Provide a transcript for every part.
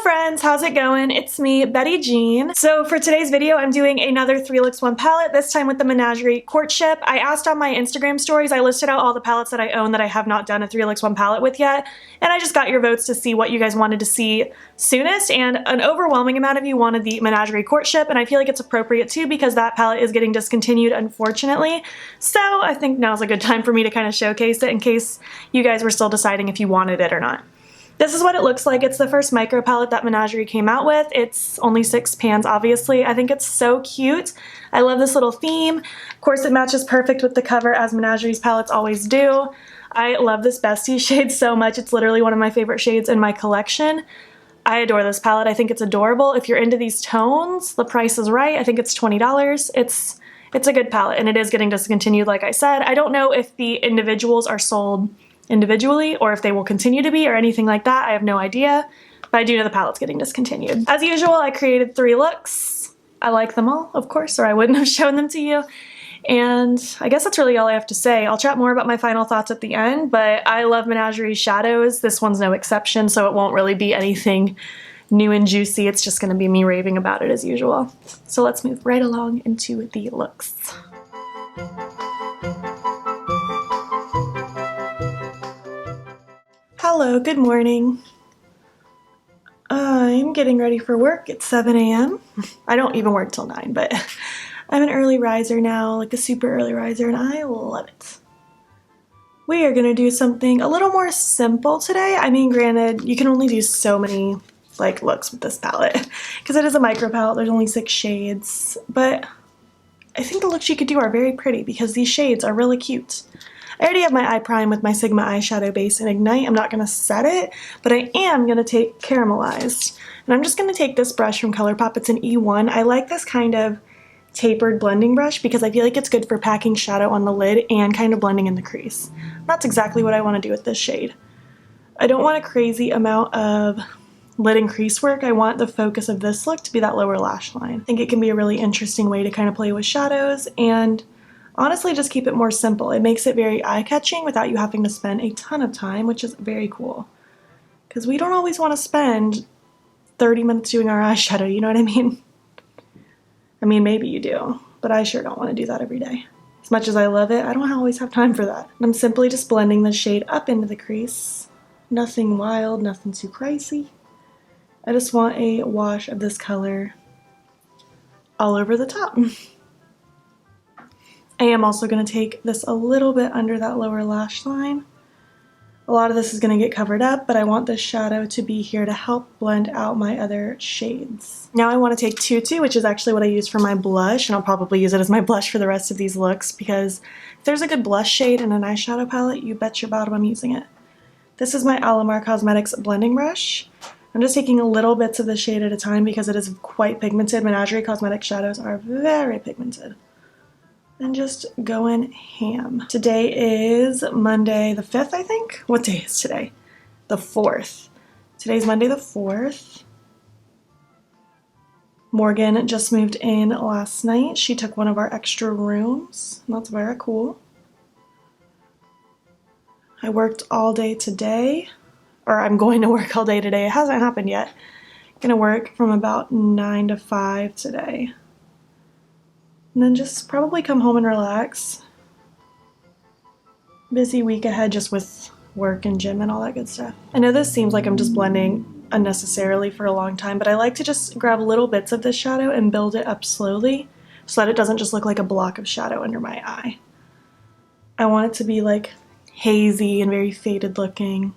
friends, how's it going? It's me, Betty Jean. So for today's video, I'm doing another 3 looks 1 palette, this time with the Menagerie Courtship. I asked on my Instagram stories, I listed out all the palettes that I own that I have not done a 3 looks 1 palette with yet, and I just got your votes to see what you guys wanted to see soonest, and an overwhelming amount of you wanted the Menagerie Courtship, and I feel like it's appropriate too because that palette is getting discontinued, unfortunately. So I think now's a good time for me to kind of showcase it in case you guys were still deciding if you wanted it or not. This is what it looks like. It's the first micro palette that Menagerie came out with. It's only 6 pans, obviously. I think it's so cute. I love this little theme. Of course, it matches perfect with the cover, as Menagerie's palettes always do. I love this Bestie shade so much. It's literally one of my favorite shades in my collection. I adore this palette. I think it's adorable. If you're into these tones, the price is right. I think it's $20. It's a good palette, and it is getting discontinued, like I said. I don't know if the individuals are sold individually or if they will continue to be or anything like that. I have no idea, but I do know the palette's getting discontinued. As usual, I created 3 looks. I like them all, of course, or I wouldn't have shown them to you. And I guess that's really all I have to say. I'll chat more about my final thoughts at the end, but I love Menagerie shadows. This one's no exception, so it won't really be anything new and juicy. It's just gonna be me raving about it as usual. So let's move right along into the looks. Hello, good morning. I'm getting ready for work. It's 7 a.m. I don't even work till 9, but I'm an early riser now, like a super early riser, and I love it. We are gonna do something a little more simple today. I mean, granted, you can only do so many looks with this palette because it is a micro palette. There's only 6 shades, but I think the looks you could do are very pretty because these shades are really cute. I already have my eye prime with my Sigma eyeshadow base in Ignite. I'm not going to set it, but I am going to take Caramelized. And I'm just going to take this brush from ColourPop. It's an E1. I like this kind of tapered blending brush because I feel like it's good for packing shadow on the lid and kind of blending in the crease. That's exactly what I want to do with this shade. I don't want a crazy amount of lid and crease work. I want the focus of this look to be that lower lash line. I think it can be a really interesting way to kind of play with shadows and honestly just keep it more simple. It makes it very eye-catching without you having to spend a ton of time, which is very cool. Because we don't always want to spend 30 minutes doing our eyeshadow, you know what I mean? I mean, maybe you do, but I sure don't want to do that every day. As much as I love it, I don't always have time for that. I'm simply just blending the shade up into the crease. Nothing wild, nothing too crazy. I just want a wash of this color all over the top. I am also going to take this a little bit under that lower lash line. A lot of this is going to get covered up, but I want this shadow to be here to help blend out my other shades. Now I want to take Tutu, which is actually what I use for my blush, and I'll probably use it as my blush for the rest of these looks because if there's a good blush shade in an eyeshadow palette, you bet your bottom I'm using it. This is my Alamar Cosmetics blending brush. I'm just taking little bits of the shade at a time because it is quite pigmented. Menagerie Cosmetics shadows are very pigmented. And just going ham. Today is Monday the 5th, I think? What day is today? The 4th. Today's Monday the 4th. Morgan just moved in last night. She took one of our extra rooms. That's very cool. I worked all day today. Or I'm going to work all day today. It hasn't happened yet. I'm gonna work from about 9 to 5 today. And then just probably come home and relax. Busy week ahead just with work and gym and all that good stuff. I know this seems like I'm just blending unnecessarily for a long time, but I like to just grab little bits of this shadow and build it up slowly so that it doesn't just look like a block of shadow under my eye. I want it to be like hazy and very faded looking.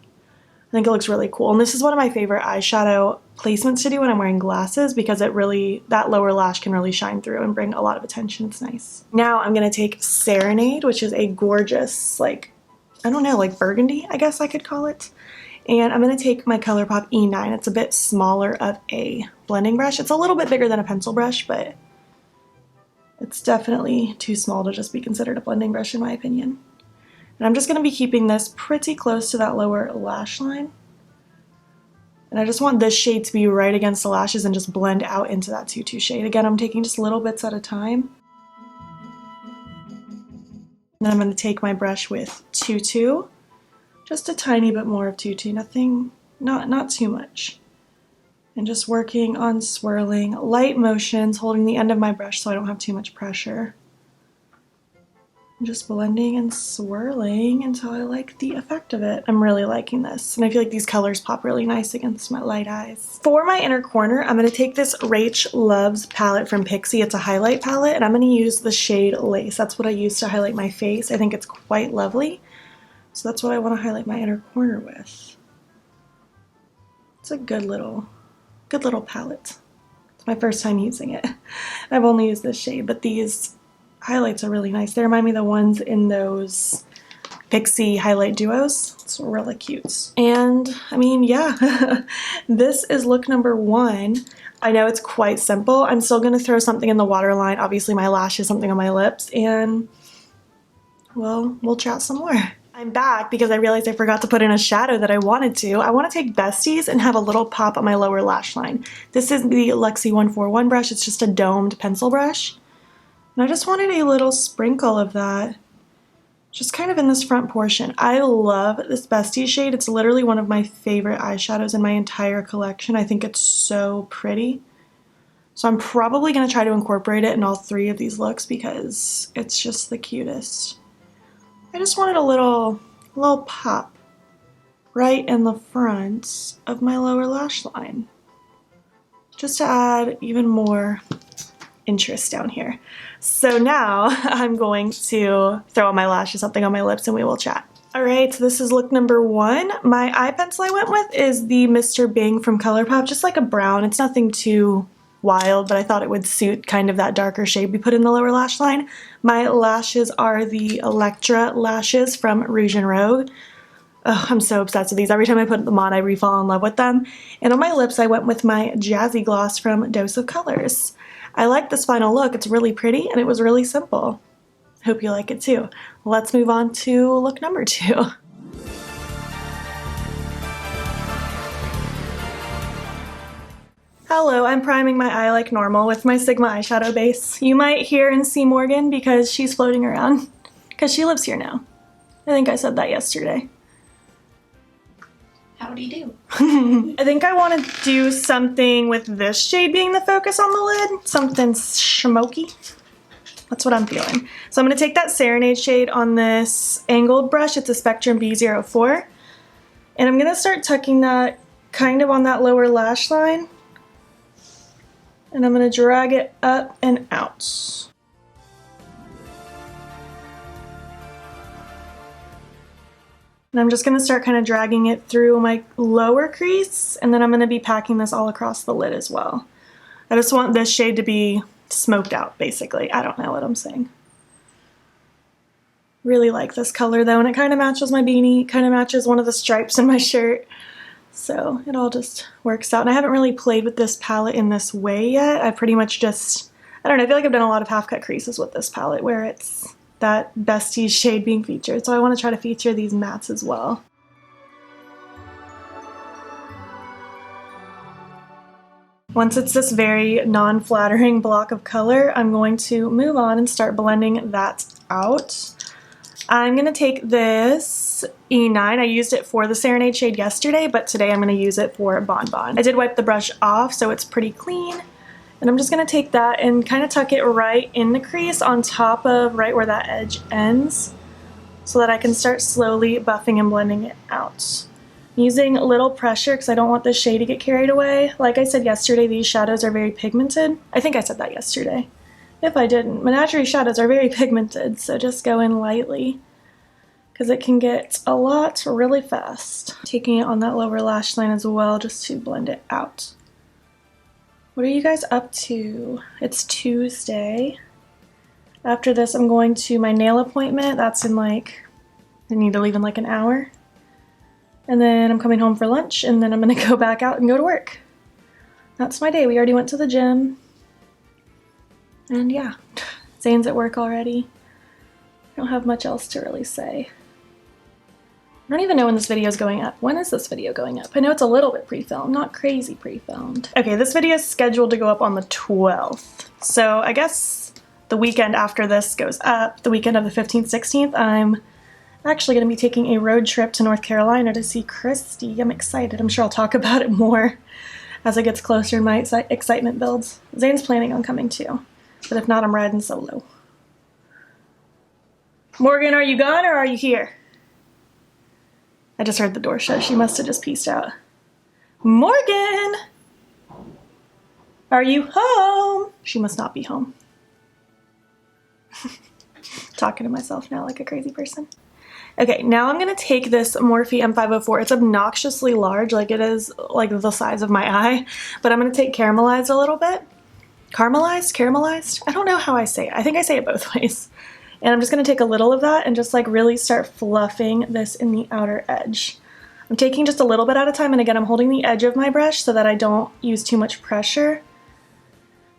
I think it looks really cool. And this is one of my favorite eyeshadow placements to do when I'm wearing glasses because it really, that lower lash can really shine through and bring a lot of attention. It's nice. Now I'm going to take Serenade, which is a gorgeous, I don't know, burgundy, I guess I could call it. And I'm going to take my ColourPop E9. It's a bit smaller of a blending brush. It's a little bit bigger than a pencil brush, but it's definitely too small to just be considered a blending brush in my opinion. And I'm just going to be keeping this pretty close to that lower lash line. And I just want this shade to be right against the lashes and just blend out into that Tutu shade. Again, I'm taking just little bits at a time. Then I'm going to take my brush with Tutu. Just a tiny bit more of Tutu, nothing, not too much. And just working on swirling, light motions, holding the end of my brush so I don't have too much pressure. Just blending and swirling until I like the effect of it. I'm really liking this, and I feel like these colors pop really nice against my light eyes. For my inner corner, I'm going to take this Rach Loves palette from Pixie. It's a highlight palette, and I'm going to use the shade Lace. That's what I use to highlight my face. I think it's quite lovely, so that's what I want to highlight my inner corner with. It's a good little palette. It's my first time using it. I've only used this shade, but these highlights are really nice. They remind me of the ones in those Pixie highlight duos. It's really cute. And I mean, yeah, this is look number 1. I know it's quite simple. I'm still gonna throw something in the waterline, obviously my lashes, something on my lips, and well, we'll chat some more. I'm back because I realized I forgot to put in a shadow that I wanted to. I want to take Besties and have a little pop on my lower lash line. This is the Luxie 141 brush. It's just a domed pencil brush. And I just wanted a little sprinkle of that, just kind of in this front portion. I love this Bestie shade. It's literally one of my favorite eyeshadows in my entire collection. I think it's so pretty. So I'm probably going to try to incorporate it in all 3 of these looks because it's just the cutest. I just wanted a little pop right in the front of my lower lash line, just to add even more interest down here. So now I'm going to throw on my lashes, something on my lips, and we will chat. Alright, so this is look number 1. My eye pencil I went with is the Mr. Bing from ColourPop, just like a brown. It's nothing too wild, but I thought it would suit kind of that darker shade we put in the lower lash line. My lashes are the Electra lashes from Rouge and Rouge. Oh, I'm so obsessed with these. Every time I put them on, I re-fall in love with them. And on my lips, I went with my Jazzy Gloss from Dose of Colors. I like this final look. It's really pretty, and it was really simple. Hope you like it too. Let's move on to look number 2. Hello, I'm priming my eye like normal with my Sigma eyeshadow base. You might hear and see Morgan because she's floating around, because she lives here now. I think I said that yesterday. Howdy do. I think I want to do something with this shade being the focus on the lid. Something smoky. That's what I'm feeling. So I'm going to take that Serenade shade on this angled brush. It's a Spectrum B04. And I'm going to start tucking that kind of on that lower lash line. And I'm going to drag it up and out. And I'm just going to start kind of dragging it through my lower crease, and then I'm going to be packing this all across the lid as well. I just want this shade to be smoked out, basically. I don't know what I'm saying. Really like this color though, and it kind of matches my beanie, kind of matches one of the stripes in my shirt. So it all just works out. And I haven't really played with this palette in this way yet. I pretty much just, I don't know, I feel like I've done a lot of half-cut creases with this palette where it's that Besties shade being featured, so I want to try to feature these mattes as well. Once it's this very non-flattering block of color, I'm going to move on and start blending that out. I'm going to take this E9. I used it for the Serenade shade yesterday, but today I'm going to use it for Bonbon. I did wipe the brush off, so it's pretty clean. And I'm just going to take that and kind of tuck it right in the crease on top of right where that edge ends so that I can start slowly buffing and blending it out. I'm using a little pressure because I don't want the shade to get carried away. Like I said yesterday, these shadows are very pigmented. I think I said that yesterday. If I didn't, Menagerie shadows are very pigmented, so just go in lightly because it can get a lot really fast. Taking it on that lower lash line as well just to blend it out. What are you guys up to? It's Tuesday. After this, I'm going to my nail appointment. That's in like, I need to leave in like an hour. And then I'm coming home for lunch, and then I'm gonna go back out and go to work. That's my day. We already went to the gym. And yeah, Zane's at work already. I don't have much else to really say. I don't even know when this video is going up. When is this video going up? I know it's a little bit pre-filmed, not crazy pre-filmed. Okay, this video is scheduled to go up on the 12th. So I guess the weekend after this goes up, the weekend of the 15th, 16th, I'm actually going to be taking a road trip to North Carolina to see Christy. I'm excited. I'm sure I'll talk about it more As it gets closer, my excitement builds. Zane's planning on coming too, but if not, I'm riding solo. Morgan, are you gone or are you here? I just heard the door shut. She must have just peaced out. Morgan! Are you home? She must not be home. Talking to myself now like a crazy person. Okay, now I'm gonna take this Morphe M504. It's obnoxiously large, like it is like the size of my eye, but I'm gonna take Caramelized a little bit. Caramelized? I don't know how I say it. I think I say it both ways. And I'm just gonna take a little of that and just like really start fluffing this in the outer edge. I'm taking just a little bit at a time, and again, I'm holding the edge of my brush so that I don't use too much pressure.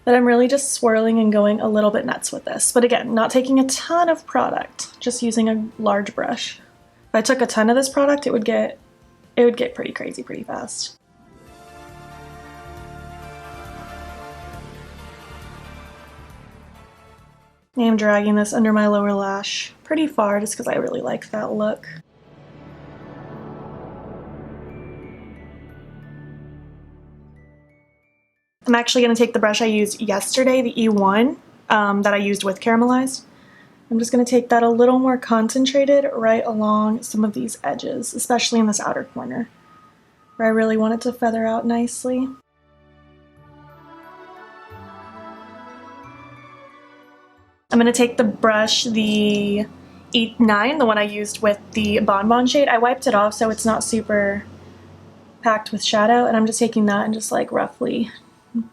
But I'm really just swirling and going a little bit nuts with this. But again, not taking a ton of product, just using a large brush. If I took a ton of this product, it would get pretty crazy pretty fast. I am dragging this under my lower lash pretty far just because I really like that look. I'm actually going to take the brush I used yesterday, the E1, that I used with Caramelized. I'm just going to take that a little more concentrated right along some of these edges, especially in this outer corner, where I really want it to feather out nicely. I'm going to take the brush, the E9, the one I used with the Bonbon shade. I wiped it off so it's not super packed with shadow, and I'm just taking that and just like roughly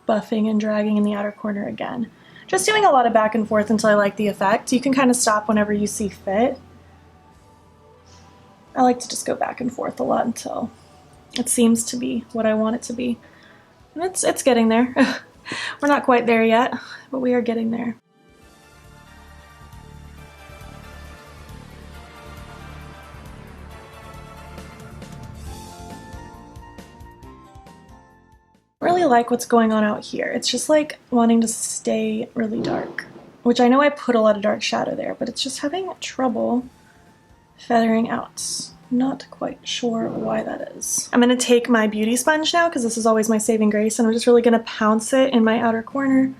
buffing and dragging in the outer corner again. Just doing a lot of back and forth until I like the effect. You can kind of stop whenever you see fit. I like to just go back and forth a lot until it seems to be what I want it to be. And it's getting there. We're not quite there yet, but we are getting there. Really like what's going on out here. It's just like wanting to stay really dark, which I know I put a lot of dark shadow there, but it's just having trouble feathering out. Not quite sure why that is. I'm gonna take my beauty sponge now, because this is always my saving grace, and I'm just really gonna pounce it in my outer corner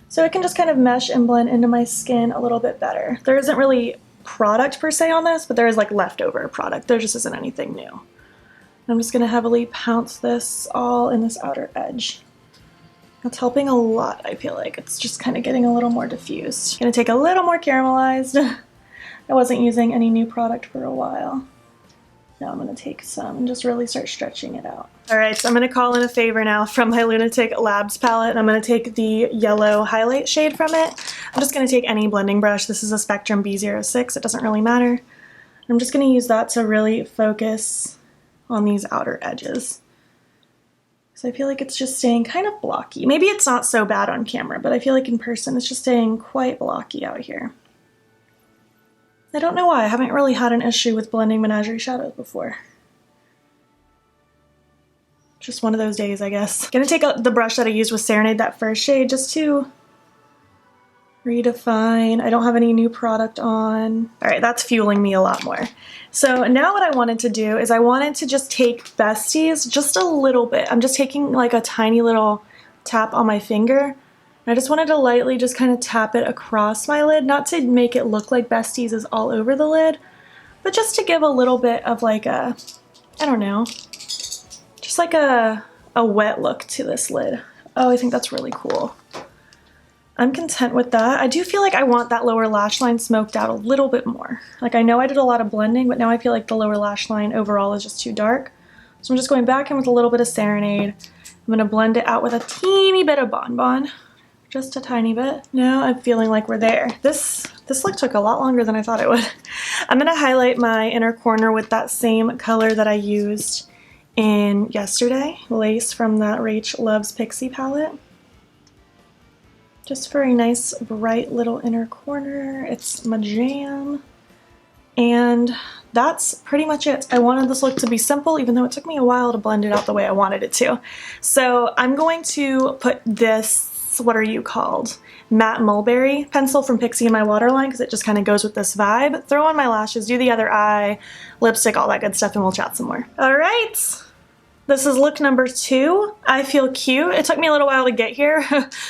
so it can just kind of mesh and blend into my skin a little bit better. There isn't really product per se on this, but there is like leftover product. There just isn't anything new. I'm just going to heavily pounce this all in this outer edge. It's helping a lot, I feel like. It's just kind of getting a little more diffused. Going to take a little more Caramelized. I wasn't using any new product for a while. Now I'm going to take some and just really start stretching it out. Alright, so I'm going to call in a favor now from my Lunatic Labs palette, and I'm going to take the yellow highlight shade from it. I'm just going to take any blending brush. This is a Spectrum B06. It doesn't really matter. I'm just going to use that to really focus on these outer edges. So I feel like it's just staying kind of blocky. Maybe it's not so bad on camera, but I feel like in person it's just staying quite blocky out here. I don't know why. I haven't really had an issue with blending Menagerie shadows before. Just one of those days, I guess. Gonna take the brush that I used with Serenade, that first shade, just to redefine. I don't have any new product on. All right, that's fueling me a lot more. So now what I wanted to do is I wanted to just take Besties just a little bit. I'm just taking like a tiny little tap on my finger. I just wanted to lightly just kind of tap it across my lid, not to make it look like Besties is all over the lid, but just to give a little bit of like a, I don't know, just like a wet look to this lid. Oh, I think that's really cool. I'm content with that. I do feel like I want that lower lash line smoked out a little bit more. Like I know I did a lot of blending, but now I feel like the lower lash line overall is just too dark. So I'm just going back in with a little bit of Serenade. I'm gonna blend it out with a teeny bit of Bonbon. Just a tiny bit. Now I'm feeling like we're there. This look took a lot longer than I thought it would. I'm gonna highlight my inner corner with that same color that I used in yesterday, Lace from that Rach Loves Pixie palette. Just for a nice bright little inner corner. It's my jam. And that's pretty much it. I wanted this look to be simple, even though it took me a while to blend it out the way I wanted it to. So I'm going to put this, what are you called? Matte Mulberry pencil from Pixie in my waterline, because it just kind of goes with this vibe. Throw on my lashes, do the other eye, lipstick, all that good stuff, and we'll chat some more. All right. This is look number 2. I feel cute. It took me a little while to get here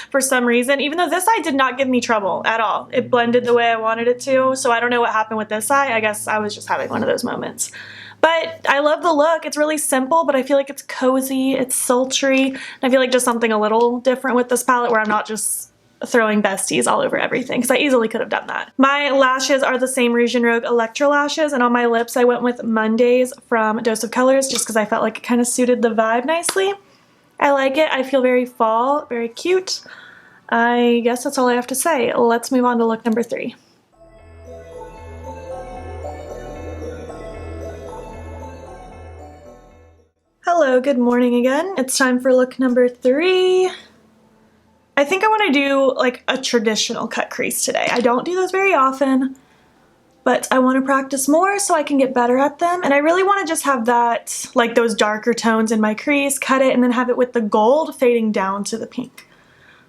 for some reason, even though this eye did not give me trouble at all. It blended the way I wanted it to, so I don't know what happened with this eye. I guess I was just having one of those moments. But I love the look. It's really simple, but I feel like it's cozy, it's sultry, and I feel like just something a little different with this palette where I'm not just throwing besties all over everything, because I easily could have done that. My lashes are the same Rouge and Rouge Electra lashes, and on my lips I went with Mondays from Dose of Colors just because I felt like it kind of suited the vibe nicely. I like it. I feel very fall, very cute. I guess that's all I have to say. Let's move on to look number 3. Hello, good morning again. It's time for look number 3. I think I want to do like a traditional cut crease today. I don't do those very often, but I want to practice more so I can get better at them. And I really want to just have that, like those darker tones in my crease, cut it, and then have it with the gold fading down to the pink.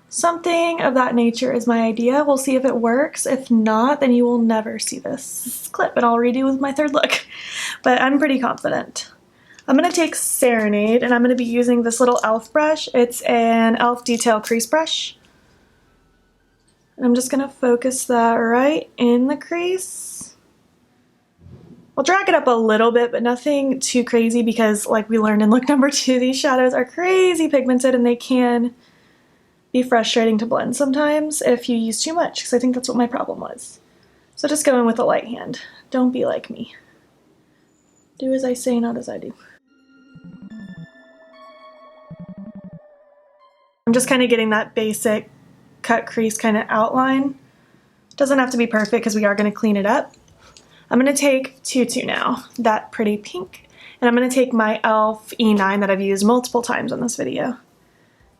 Something of that nature is my idea. We'll see if it works. If not, then you will never see this clip, and I'll redo with my third look. But I'm pretty confident. I'm going to take Serenade, and I'm going to be using this little e.l.f. brush. It's an e.l.f. detail crease brush. And I'm just going to focus that right in the crease. I'll drag it up a little bit, but nothing too crazy because, like we learned in look number 2, these shadows are crazy pigmented and they can be frustrating to blend sometimes if you use too much, because I think that's what my problem was. So just go in with a light hand. Don't be like me. Do as I say, not as I do. I'm just kind of getting that basic cut crease kind of outline. Doesn't have to be perfect because we are going to clean it up. I'm going to take Tutu now, that pretty pink, and I'm going to take my e.l.f. E9 that I've used multiple times on this video. And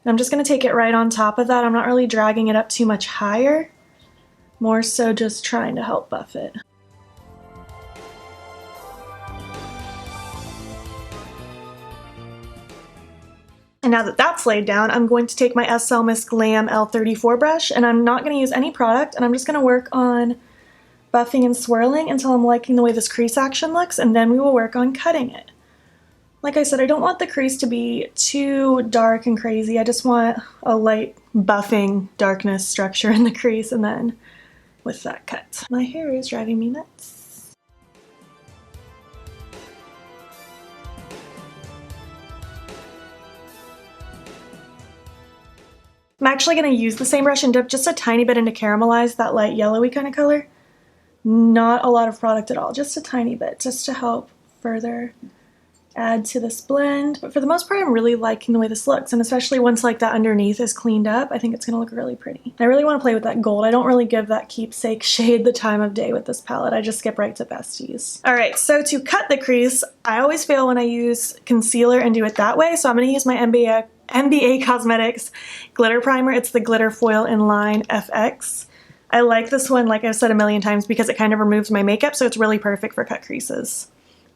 I'm just going to take it right on top of that. I'm not really dragging it up too much higher, more so just trying to help buff it. And now that that's laid down, I'm going to take my SL Miss Glam L34 brush, and I'm not going to use any product, and I'm just going to work on buffing and swirling until I'm liking the way this crease action looks, and then we will work on cutting it. Like I said, I don't want the crease to be too dark and crazy. I just want a light buffing darkness structure in the crease, and then with that cut. My hair is driving me nuts. I'm actually going to use the same brush and dip just a tiny bit into Caramelize, that light yellowy kind of color. Not a lot of product at all, just a tiny bit, just to help further add to this blend. But for the most part, I'm really liking the way this looks, and especially once like that underneath is cleaned up, I think it's going to look really pretty. I really want to play with that gold. I don't really give that keepsake shade the time of day with this palette. I just skip right to besties. Alright, so to cut the crease, I always fail when I use concealer and do it that way, so I'm going to use my NBA Cosmetics glitter primer. It's the Glitter Foil in Line FX. I like this one, like I've said a million times, because it kind of removes my makeup, so it's really perfect for cut creases,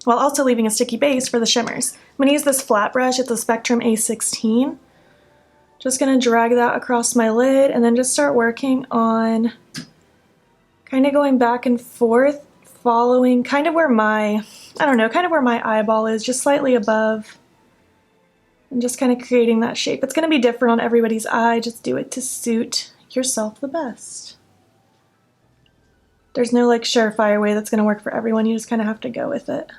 while also leaving a sticky base for the shimmers. I'm going to use this flat brush. It's a Spectrum A16. Just going to drag that across my lid and then just start working on kind of going back and forth, following kind of where my, I don't know, kind of where my eyeball is, just slightly above. And just kind of creating that shape. It's going to be different on everybody's eye. Just do it to suit yourself the best. There's no like surefire way that's going to work for everyone. You just kind of have to go with it.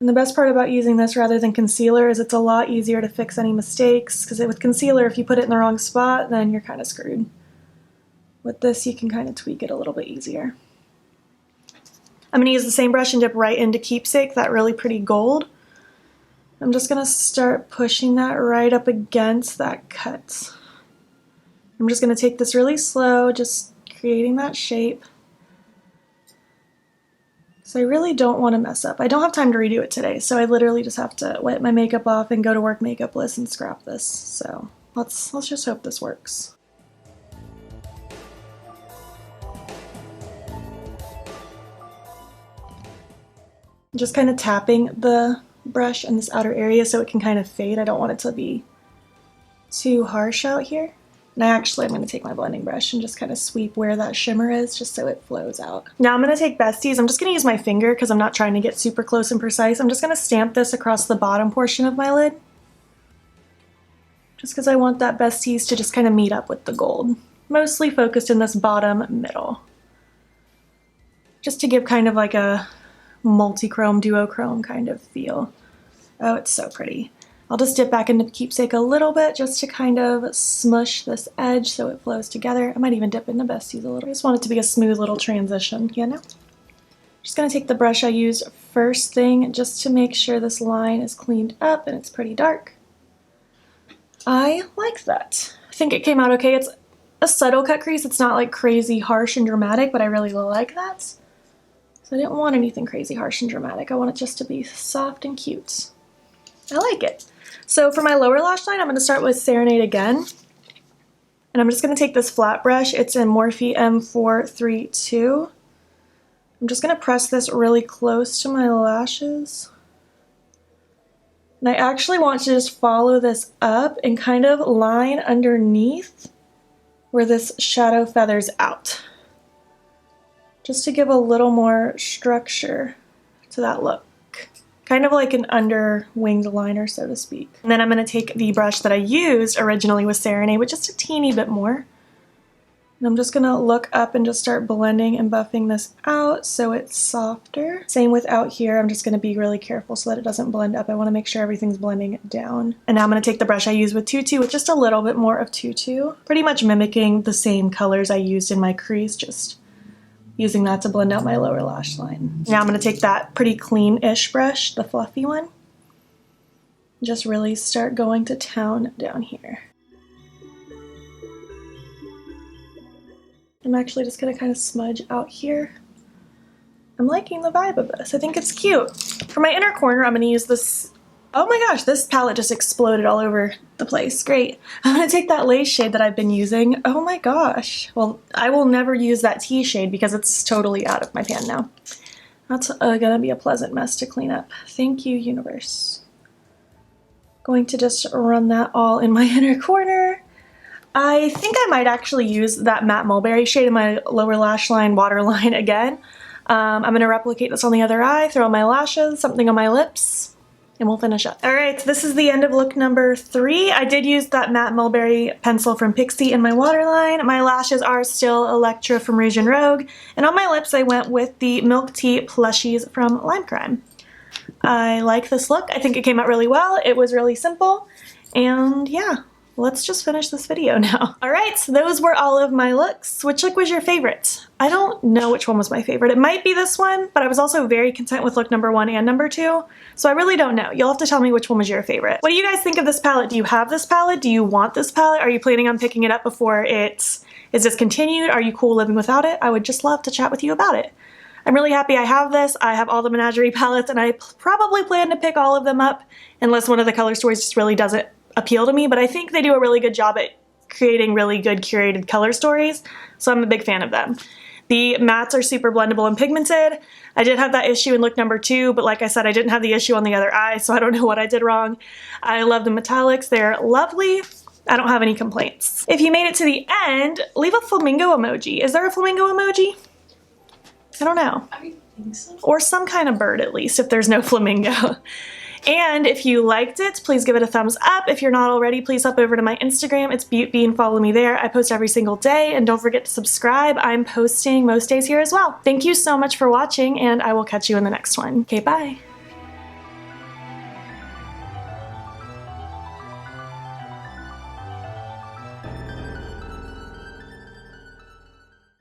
And the best part about using this rather than concealer is it's a lot easier to fix any mistakes, because with concealer, if you put it in the wrong spot, then you're kind of screwed. With this, you can kind of tweak it a little bit easier. I'm going to use the same brush and dip right into Keepsake, that really pretty gold. I'm just going to start pushing that right up against that cut. I'm just going to take this really slow, just creating that shape. So I really don't want to mess up. I don't have time to redo it today, so I literally just have to wipe my makeup off and go to work makeupless and scrap this. So let's just hope this works. Just kind of tapping the brush in this outer area so it can kind of fade. I don't want it to be too harsh out here. And I'm going to take my blending brush and just kind of sweep where that shimmer is just so it flows out. Now I'm going to take Besties. I'm just going to use my finger because I'm not trying to get super close and precise. I'm just going to stamp this across the bottom portion of my lid. Just because I want that Besties to just kind of meet up with the gold. Mostly focused in this bottom middle. Just to give kind of like a multi-chrome, duochrome kind of feel. Oh, it's so pretty. I'll just dip back into Keepsake a little bit just to kind of smush this edge so it flows together. I might even dip into Besties a little. I just want it to be a smooth little transition, you know? Just gonna take the brush I used first thing just to make sure this line is cleaned up and it's pretty dark. I like that. I think it came out okay. It's a subtle cut crease. It's not like crazy harsh and dramatic, but I really like that. So I didn't want anything crazy harsh and dramatic. I want it just to be soft and cute. I like it. So for my lower lash line, I'm going to start with Serenade again. And I'm just going to take this flat brush. It's in Morphe M432. I'm just going to press this really close to my lashes. And I actually want to just follow this up and kind of line underneath where this shadow feathers out. Just to give a little more structure to that look. Kind of like an under-winged liner, so to speak. And then I'm going to take the brush that I used originally with Serenade, with just a teeny bit more. And I'm just going to look up and just start blending and buffing this out so it's softer. Same with out here. I'm just going to be really careful so that it doesn't blend up. I want to make sure everything's blending down. And now I'm going to take the brush I used with Tutu with just a little bit more of Tutu. Pretty much mimicking the same colors I used in my crease, just using that to blend out my lower lash line. Now I'm going to take that pretty clean-ish brush, the fluffy one, just really start going to town down here. I'm actually just going to kind of smudge out here. I'm liking the vibe of this. I think it's cute. For my inner corner, I'm going to use this. Oh my gosh, this palette just exploded all over the place. Great. I'm going to take that lace shade that I've been using. Oh my gosh. Well, I will never use that tea shade because it's totally out of my pan now. That's going to be a pleasant mess to clean up. Thank you, universe. Going to just run that all in my inner corner. I think I might actually use that matte mulberry shade in my lower lash line, waterline again. I'm going to replicate this on the other eye, throw on my lashes, something on my lips. And we'll finish up. Alright, so this is the end of look number 3. I did use that matte mulberry pencil from Pixie in my waterline. My lashes are still Electra from Rouge and Rouge. And on my lips I went with the Milk Tea Plushies from Lime Crime. I like this look. I think it came out really well. It was really simple. And yeah, let's just finish this video now. Alright, so those were all of my looks. Which look was your favorite? I don't know which one was my favorite. It might be this one, but I was also very content with look number 1 and number 2. So I really don't know. You'll have to tell me which one was your favorite. What do you guys think of this palette? Do you have this palette? Do you want this palette? Are you planning on picking it up before it is discontinued? Are you cool living without it? I would just love to chat with you about it. I'm really happy I have this. I have all the Menagerie palettes and I probably plan to pick all of them up unless one of the color stories just really doesn't appeal to me, but I think they do a really good job at creating really good curated color stories, so I'm a big fan of them. The mattes are super blendable and pigmented. I did have that issue in look number 2, but like I said, I didn't have the issue on the other eye, so I don't know what I did wrong. I love the metallics. They're lovely. I don't have any complaints. If you made it to the end, leave a flamingo emoji. Is there a flamingo emoji? I don't know. I think so. Or some kind of bird at least, if there's no flamingo. And if you liked it, please give it a thumbs up. If you're not already, please hop over to my Instagram. It's beautbean. Follow me there. I post every single day. And don't forget to subscribe. I'm posting most days here as well. Thank you so much for watching, and I will catch you in the next one. Okay, bye.